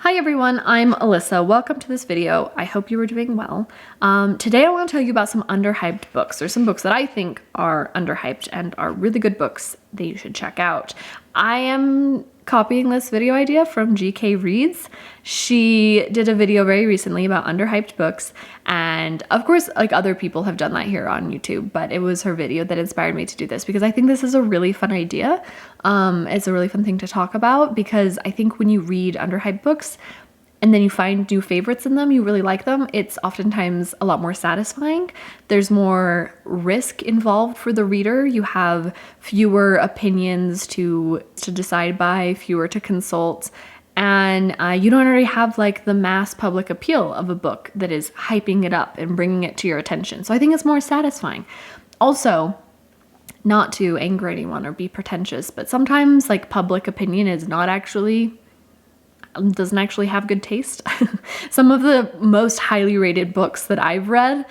Hi everyone, I'm Alyssa. Welcome to this video. I hope you are doing well. Today I want to tell you about some underhyped books, or some books that I think are underhyped and are really good books that you should check out. I am copying this video idea from GK Reads. She did a video very recently about underhyped books, and of course, like, other people have done that here on YouTube, but it was her video that inspired me to do this because I think this is a really fun idea. It's a really fun thing to talk about because I think when you read underhyped books and then you find new favorites in them, you really like them, it's oftentimes a lot more satisfying. There's more risk involved for the reader. You have fewer opinions to decide by, fewer to consult, and you don't already have like the mass public appeal of a book that is hyping it up and bringing it to your attention. So I think it's more satisfying. Also, not to anger anyone or be pretentious, but sometimes like public opinion is not actually doesn't actually have good taste. Some of the most highly rated books that I've read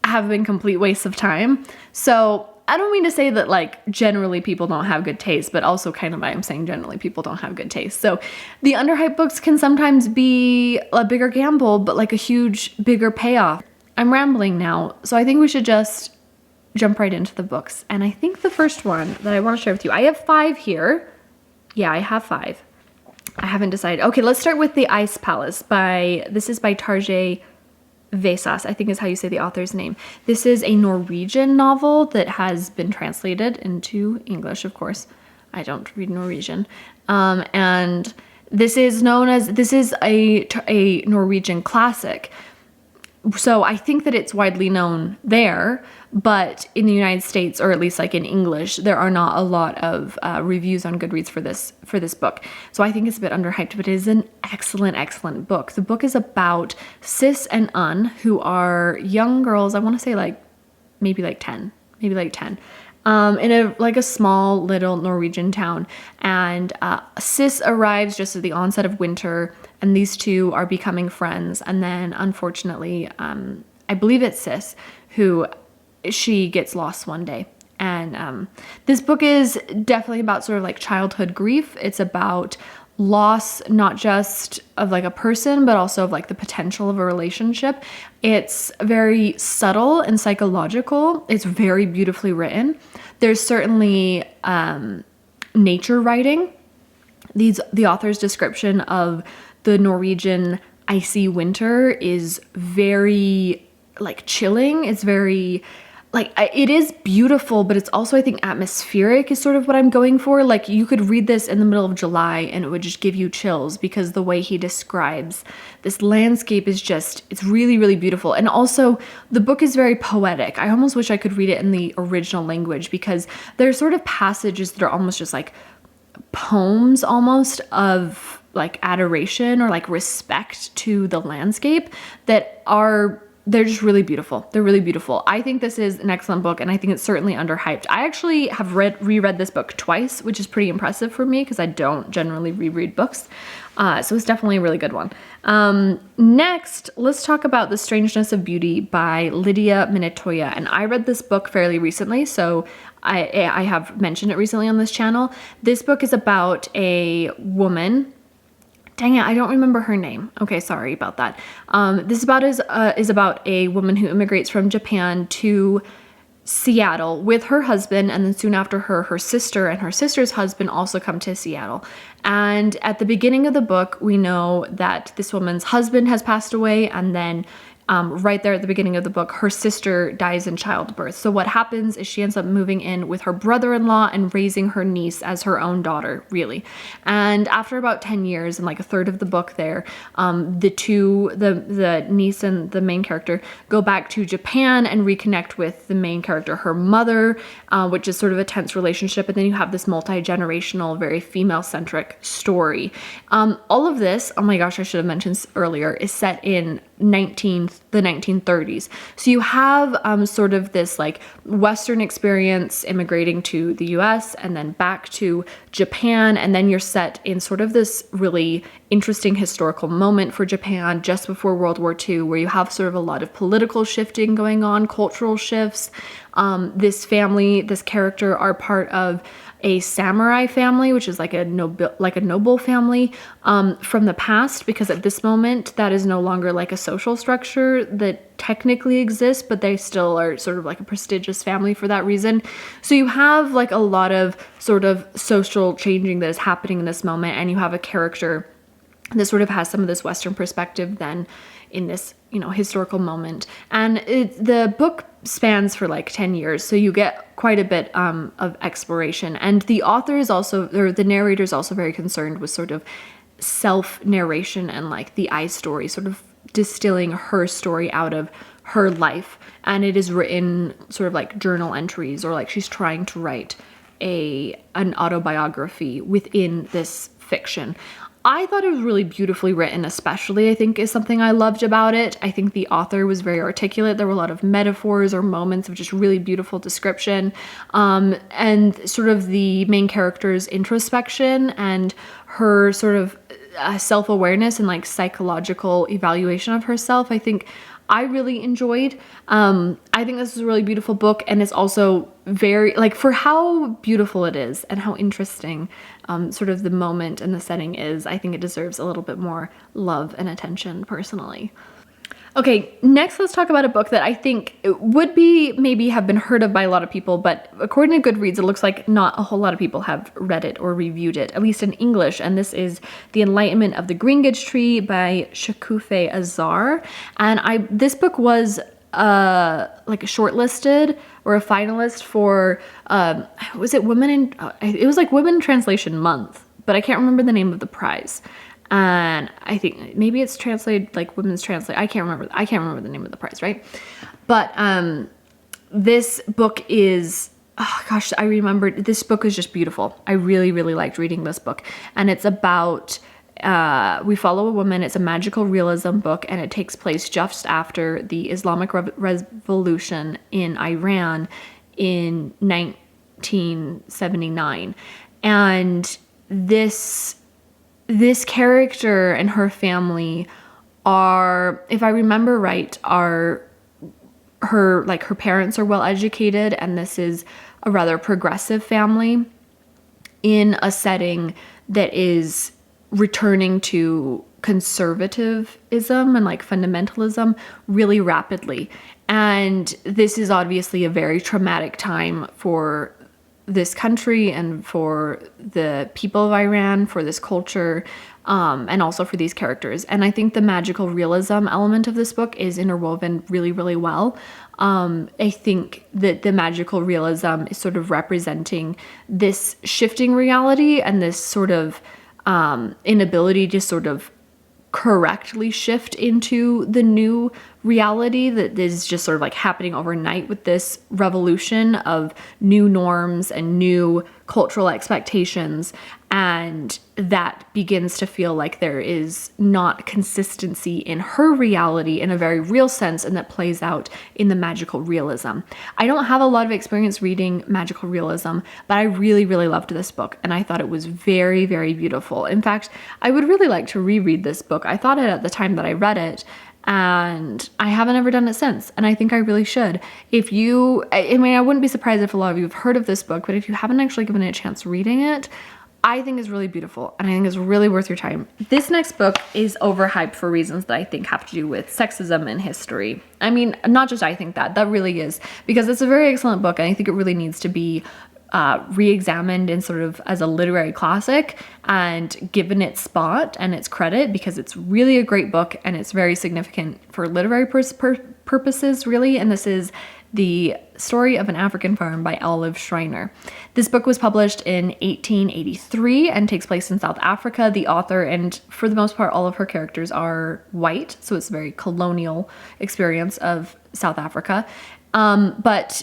have been complete wastes of time. So I don't mean to say that like generally people don't have good taste, but also kind of I am saying generally people don't have good taste. So the underhyped books can sometimes be a bigger gamble, but like a huge, bigger payoff. I'm rambling now, so I think we should just jump right into the books. And I think the first one that I want to share with you, I have 5 here. Yeah, I have 5. I haven't decided. Okay, let's start with The Ice Palace this is by Tajei Vesaas, I think is how you say the author's name. This is a Norwegian novel that has been translated into English, of course. I don't read Norwegian. And this is a Norwegian classic. So I think that it's widely known there, but in the United States, or at least like in English, there are not a lot of reviews on Goodreads for this book. So I think it's a bit underhyped, but it is an excellent, excellent book. The book is about Sis and Un, who are young girls. I want to say maybe 10, in a small little Norwegian town. And Sis arrives just at the onset of winter, and these two are becoming friends. And then unfortunately, I believe it's Sis she gets lost one day. And this book is definitely about sort of like childhood grief. It's about loss, not just of like a person, but also of like the potential of a relationship. It's very subtle and psychological. It's very beautifully written. There's certainly nature writing. The author's description of the Norwegian icy winter is very like chilling. It's very it is beautiful, but it's also, I think, atmospheric is sort of what I'm going for. Like, you could read this in the middle of July and it would just give you chills because the way he describes this landscape is just, it's really, really beautiful. And also the book is very poetic. I almost wish I could read it in the original language because there's sort of passages that are almost just like poems almost of like adoration or like respect to the landscape they're just really beautiful. They're really beautiful. I think this is an excellent book, and I think it's certainly underhyped. I actually have reread this book twice, which is pretty impressive for me because I don't generally reread books. So it's definitely a really good one. Next, let's talk about The Strangeness of Beauty by Lydia Minatoya. And I read this book fairly recently, so I have mentioned it recently on this channel. This book is about a woman. Dang it, I don't remember her name. Okay, sorry about that. This is about a woman who immigrates from Japan to Seattle with her husband, and then soon after her sister and her sister's husband also come to Seattle. And at the beginning of the book, we know that this woman's husband has passed away, and then right there at the beginning of the book, her sister dies in childbirth. So what happens is she ends up moving in with her brother-in-law and raising her niece as her own daughter, really. And after about 10 years and like a third of the book there, the niece and the main character go back to Japan and reconnect with the main character, her mother, which is sort of a tense relationship. And then you have this multi-generational, very female-centric story. All of this, oh my gosh, I should have mentioned earlier, is set in the 1930s. So you have sort of this like Western experience immigrating to the US and then back to Japan, and then you're set in sort of this really interesting historical moment for Japan just before World War II, where you have sort of a lot of political shifting going on, cultural shifts. This family, this character are part of a samurai family, which is like a noble family from the past, because at this moment that is no longer like a social structure that technically exists, but they still are sort of like a prestigious family for that reason. So you have like a lot of sort of social changing that is happening in this moment, and you have a character that sort of has some of this Western perspective then in this, historical moment. And the book spans for like 10 years, so you get quite a bit of exploration. And the author is also, or the narrator is also very concerned with sort of self-narration and like the I story, sort of distilling her story out of her life. And it is written sort of like journal entries, or like she's trying to write an autobiography within this fiction. I thought it was really beautifully written, especially, I think, is something I loved about it. I think the author was very articulate. There were a lot of metaphors or moments of just really beautiful description. And sort of the main character's introspection and her sort of self-awareness and like psychological evaluation of herself, I think I really enjoyed. I think this is a really beautiful book, and it's also very, like, for how beautiful it is and how interesting sort of the moment and the setting is, I think it deserves a little bit more love and attention personally. Okay, next let's talk about a book that I think would be maybe have been heard of by a lot of people, but according to Goodreads, it looks like not a whole lot of people have read it or reviewed it, at least in English. And this is The Enlightenment of the Greengage Tree by Shokoofeh Azar. And this book was like shortlisted or a finalist for was it Women in it was like Women in Translation Month, but I can't remember the name of the prize. And I think maybe it's translated like Women's Translate. I can't remember the name of the prize, right? But this book is, oh gosh, I remember this book is just beautiful. I really, really liked reading this book. And it's about, we follow a woman. It's a magical realism book, and it takes place just after the Islamic Revolution in Iran in 1979. And this character and her family are, if I remember right, her parents are well educated, and this is a rather progressive family in a setting that is returning to conservatism and like fundamentalism really rapidly. And this is obviously a very traumatic time for this country and for the people of Iran, for this culture, and also for these characters. And I think the magical realism element of this book is interwoven really, really well. I think that the magical realism is sort of representing this shifting reality and this sort of inability to sort of correctly shift into the new reality that is just sort of like happening overnight with this revolution of new norms and new cultural expectations. And that begins to feel like there is not consistency in her reality in a very real sense, and that plays out in the magical realism. I don't have a lot of experience reading magical realism, but I really, really loved this book, and I thought it was very, very beautiful. In fact, I would really like to reread this book. I thought it at the time that I read it, and I haven't ever done it since, and I think I really should. If you, I mean, I wouldn't be surprised if a lot of you have heard of this book, but if you haven't actually given it a chance reading it, I think is really beautiful, and I think is really worth your time. This next book is overhyped for reasons that I think have to do with sexism in history. I mean, not just I think that really is, because it's a very excellent book, and I think it really needs to be re-examined in sort of as a literary classic and given its spot and its credit, because it's really a great book and it's very significant for literary purposes, really. And this is The Story of an African Farm by Schreiner. This book was published in 1883 and takes place in South Africa. The author, and for the most part all of her characters, are white, so it's a very colonial experience of South Africa. But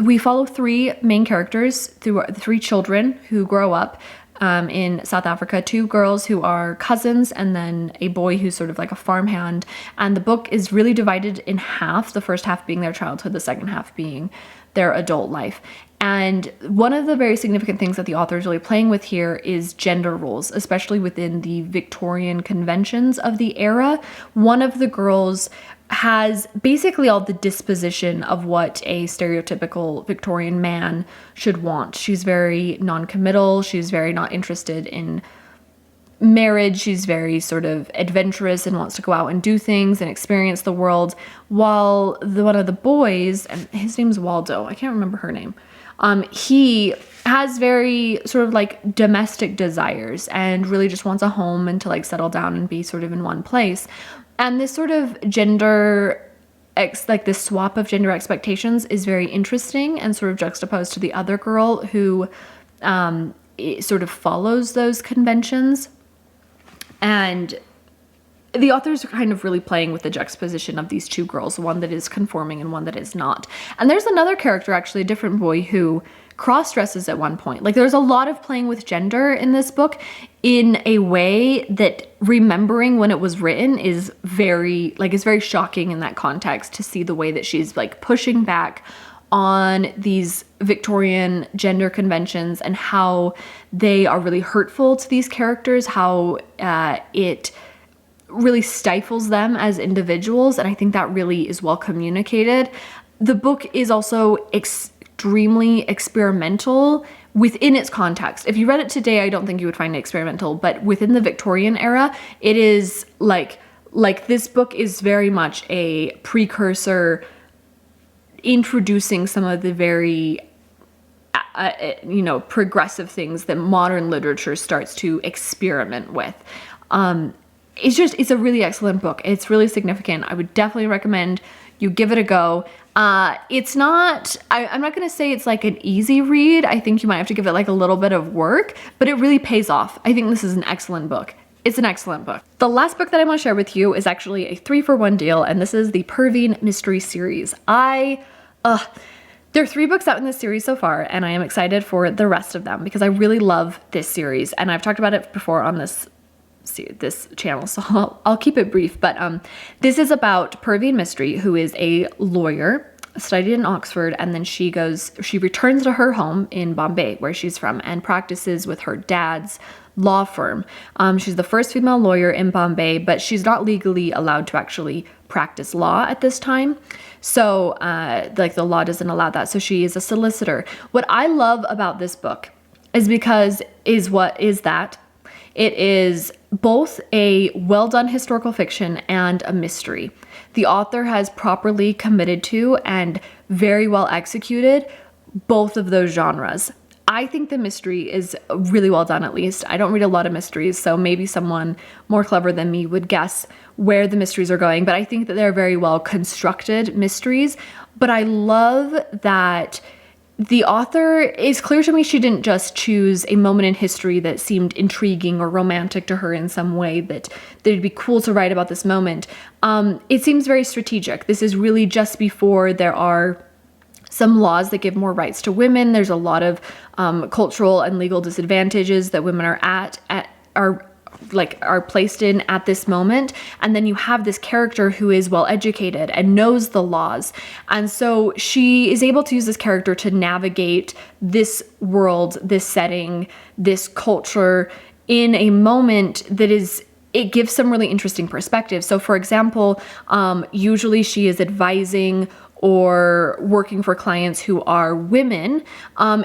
we follow three main characters, three children who grow up in South Africa, two girls who are cousins, and then a boy who's sort of like a farmhand. And the book is really divided in half, the first half being their childhood, the second half being their adult life. And one of the very significant things that the author is really playing with here is gender roles, especially within the Victorian conventions of the era. One of the girls has basically all the disposition of what a stereotypical Victorian man should want. She's very non-committal. She's very not interested in marriage. She's very sort of adventurous and wants to go out and do things and experience the world. While one of the boys, and his name's Waldo, I can't remember her name, he has very sort of like domestic desires and really just wants a home and to like settle down and be sort of in one place. And this sort of like this swap of gender expectations is very interesting and sort of juxtaposed to the other girl who sort of follows those conventions. And the author's kind of really playing with the juxtaposition of these two girls, one that is conforming and one that is not. And there's another character, actually, a different boy, who cross-dresses at one point. Like, there's a lot of playing with gender in this book in a way that, remembering when it was written, is very, like, it's very shocking in that context to see the way that she's, like, pushing back on these Victorian gender conventions and how they are really hurtful to these characters, how it really stifles them as individuals. And I think that really is well communicated. The book is also extremely experimental within its context. If you read it today, I don't think you would find it experimental, but within the Victorian era, it is like this book is very much a precursor, introducing some of the very progressive things that modern literature starts to experiment with. It's a really excellent book. It's really significant. I would definitely recommend you give it a go. It's not, I'm not going to say it's like an easy read. I think you might have to give it like a little bit of work, but it really pays off. I think this is an excellent book. It's an excellent book. The last book that I want to share with you is actually a 3-for-1 deal, and this is the Perveen Mistry series. There are 3 books out in this series so far, and I am excited for the rest of them because I really love this series, and I've talked about it before on this channel, so I'll keep it brief. But this is about Perveen Mistry, who is a lawyer, studied in Oxford, and then she returns to her home in Bombay, where she's from, and practices with her dad's law firm. She's the first female lawyer in Bombay, but she's not legally allowed to actually practice law at this time. So like the law doesn't allow that. So she is a solicitor. What I love about this book is that it is both a well-done historical fiction and a mystery. The author has properly committed to and very well executed both of those genres. I think the mystery is really well done, at least. I don't read a lot of mysteries, so maybe someone more clever than me would guess where the mysteries are going, but I think that they're very well constructed mysteries. But I love that the author, is clear to me she didn't just choose a moment in history that seemed intriguing or romantic to her in some way that it'd be cool to write about this moment. It seems very strategic. This is really just before there are some laws that give more rights to women. There's a lot of cultural and legal disadvantages that women are placed in at this moment. And then you have this character who is well educated and knows the laws. And so she is able to use this character to navigate this world, this setting, this culture in a moment that it gives some really interesting perspective. So for example, usually she is advising or working for clients who are women,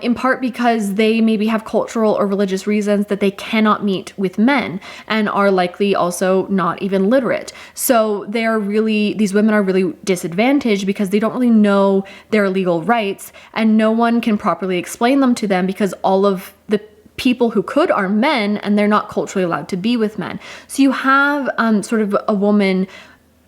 in part because they maybe have cultural or religious reasons that they cannot meet with men and are likely also not even literate. So these women are really disadvantaged because they don't really know their legal rights, and no one can properly explain them to them because all of the people who could are men and they're not culturally allowed to be with men. So you have sort of a woman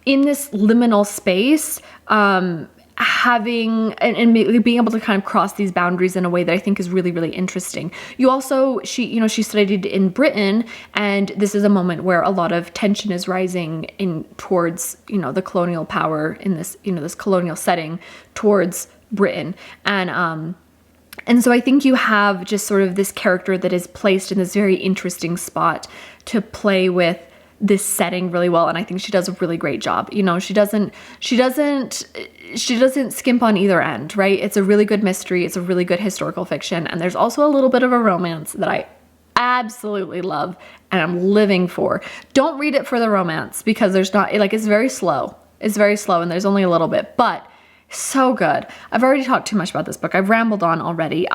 in this liminal space, having and being able to kind of cross these boundaries in a way that I think is really, really interesting. She studied in Britain, and this is a moment where a lot of tension is rising towards the colonial power in this this colonial setting towards Britain, and so I think you have just sort of this character that is placed in this very interesting spot to play with this setting really well, and I think she does a really great job. You know, she doesn't skimp on either end, right? It's a really good mystery, it's a really good historical fiction, and there's also a little bit of a romance that I absolutely love and I'm living for. Don't read it for the romance, because there's not, like, it's very slow. It's very slow and there's only a little bit, but so good. I've already talked too much about this book. I've rambled on already.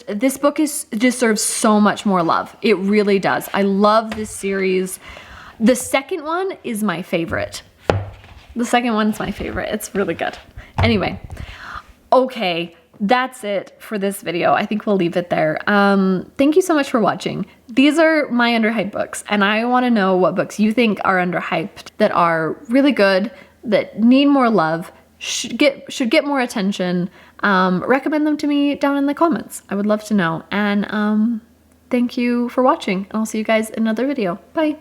This book deserves so much more love. It really does. I love this series. The second one is my favorite. The second one's my favorite. It's really good. Anyway, okay, that's it for this video. I think we'll leave it there. Thank you so much for watching. These are my underhyped books, and I want to know what books you think are underhyped, that are really good, that need more love, should get more attention. Recommend them to me down in the comments. I would love to know. And thank you for watching, and I'll see you guys in another video. Bye.